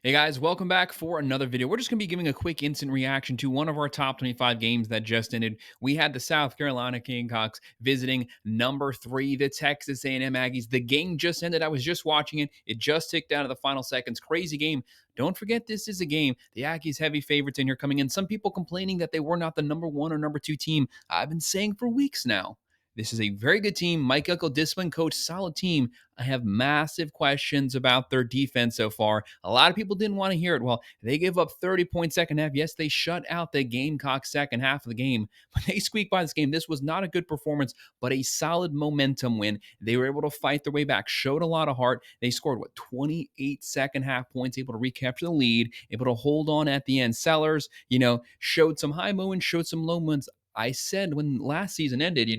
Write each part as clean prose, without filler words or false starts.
Hey guys, welcome back for another video. We're just going to be giving a quick instant reaction to one of our top 25 games that just ended. We had the South Carolina Gamecocks visiting number 3, the Texas A&M Aggies. The game just ended. I was just watching it. It just ticked down to the final seconds. Crazy game. Don't forget, this is a game. The Aggies heavy favorites in here coming in. Some people complaining that they were not the number 1 or number 2 team. I've been saying for weeks now. This is a very good team. Mike Elko, disciplined coach, solid team. I have massive questions about their defense so far. A lot of people didn't want to hear it. Well, they gave up 30 points second half. Yes, they shut out the Gamecocks second half of the game, but they squeaked by this game. This was not a good performance, but a solid momentum win. They were able to fight their way back, showed a lot of heart. They scored, 28 second half points, able to recapture the lead, able to hold on at the end. Sellers, showed some high moments, showed some low moments. I said when last season ended,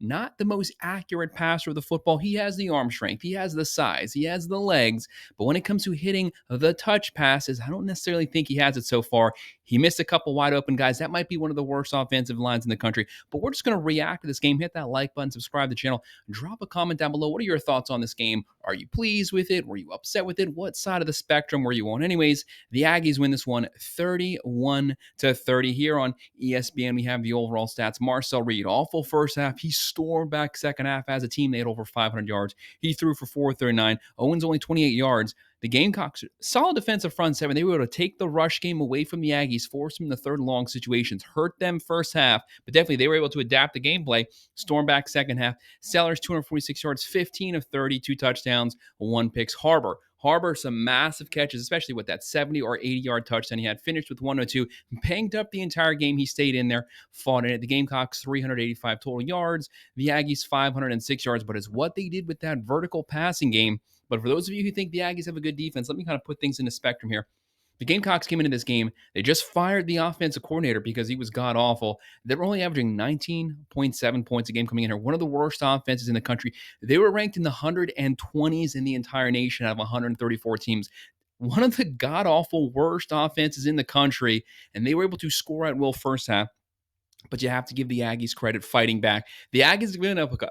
not the most accurate passer of the football. He has the arm strength, he has the size, he has the legs, but when it comes to hitting the touch passes, I don't necessarily think he has it so far. He missed a couple wide open guys. That might be one of the worst offensive lines in the country. But we're just going to react to this game. Hit that like button, subscribe to the channel, drop a comment down below. What are your thoughts on this game? Are you pleased with it? Were you upset with it? What side of the spectrum were you on? Anyways, the Aggies win this one 31-30. Here on ESPN, we have the overall stats. Marcel Reed, awful first half. He stormed back second half as a team. They had over 500 yards. He threw for 439. Owens only 28 yards. The Gamecocks, solid defensive front seven. They were able to take the rush game away from the Aggies, force them into third and long situations, hurt them first half, but definitely they were able to adapt the gameplay, storm back second half. Sellers, 246 yards, 15 of 30, 2 touchdowns, 1 picks. Harbor, some massive catches, especially with that 70 or 80-yard touchdown he had, finished with 102, banged up the entire game. He stayed in there, fought in it. The Gamecocks, 385 total yards. The Aggies, 506 yards, but it's what they did with that vertical passing game. But for those of you who think the Aggies have a good defense, let me kind of put things into spectrum here. The Gamecocks came into this game. They just fired the offensive coordinator because he was god awful. They were only averaging 19.7 points a game coming in here. One of the worst offenses in the country. They were ranked in the 120s in the entire nation out of 134 teams. One of the god awful worst offenses in the country, and they were able to score at will first half. But you have to give the Aggies credit fighting back. The Aggies have given up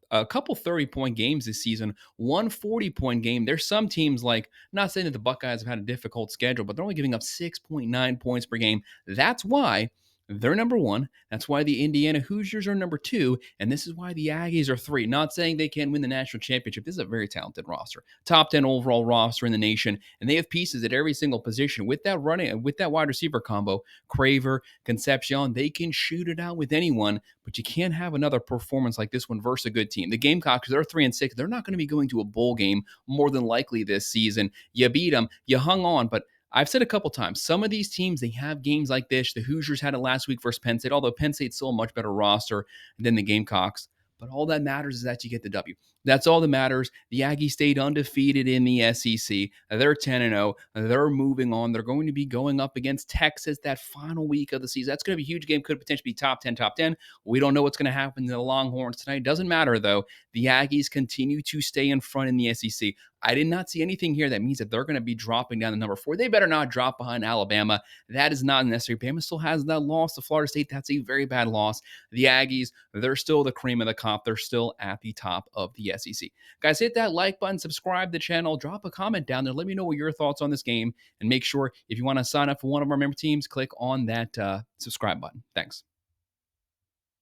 a couple 30-point games this season, one 40-point game. There's some teams like, not saying that the Buckeyes have had a difficult schedule, but they're only giving up 6.9 points per game. That's why they're number 1. That's why the Indiana Hoosiers are number 2. And this is why the Aggies are 3. Not saying they can win the national championship. This is a very talented roster. Top 10 overall roster in the nation. And they have pieces at every single position. With that wide receiver combo, Craver, Concepcion, they can shoot it out with anyone. But you can't have another performance like this one versus a good team. The Gamecocks, they're 3-6. They're not going to be going to a bowl game more than likely this season. You beat them. You hung on, but I've said a couple times, some of these teams, they have games like this. The Hoosiers had it last week versus Penn State, although Penn State's still a much better roster than the Gamecocks. But all that matters is that you get the W. That's all that matters. The Aggies stayed undefeated in the SEC. They're 10-0. They're moving on. They're going to be going up against Texas that final week of the season. That's going to be a huge game. Could potentially be top 10. We don't know what's going to happen to the Longhorns tonight. Doesn't matter, though. The Aggies continue to stay in front in the SEC. I did not see anything here that means that they're going to be dropping down to number 4. They better not drop behind Alabama. That is not necessary. Bama still has that loss to Florida State. That's a very bad loss. The Aggies, they're still the cream of the crop. They're still at the top of the SEC. Guys, hit that like button, subscribe to the channel, drop a comment down there. Let me know what your thoughts on this game. And make sure if you want to sign up for one of our member teams, click on that subscribe button. Thanks.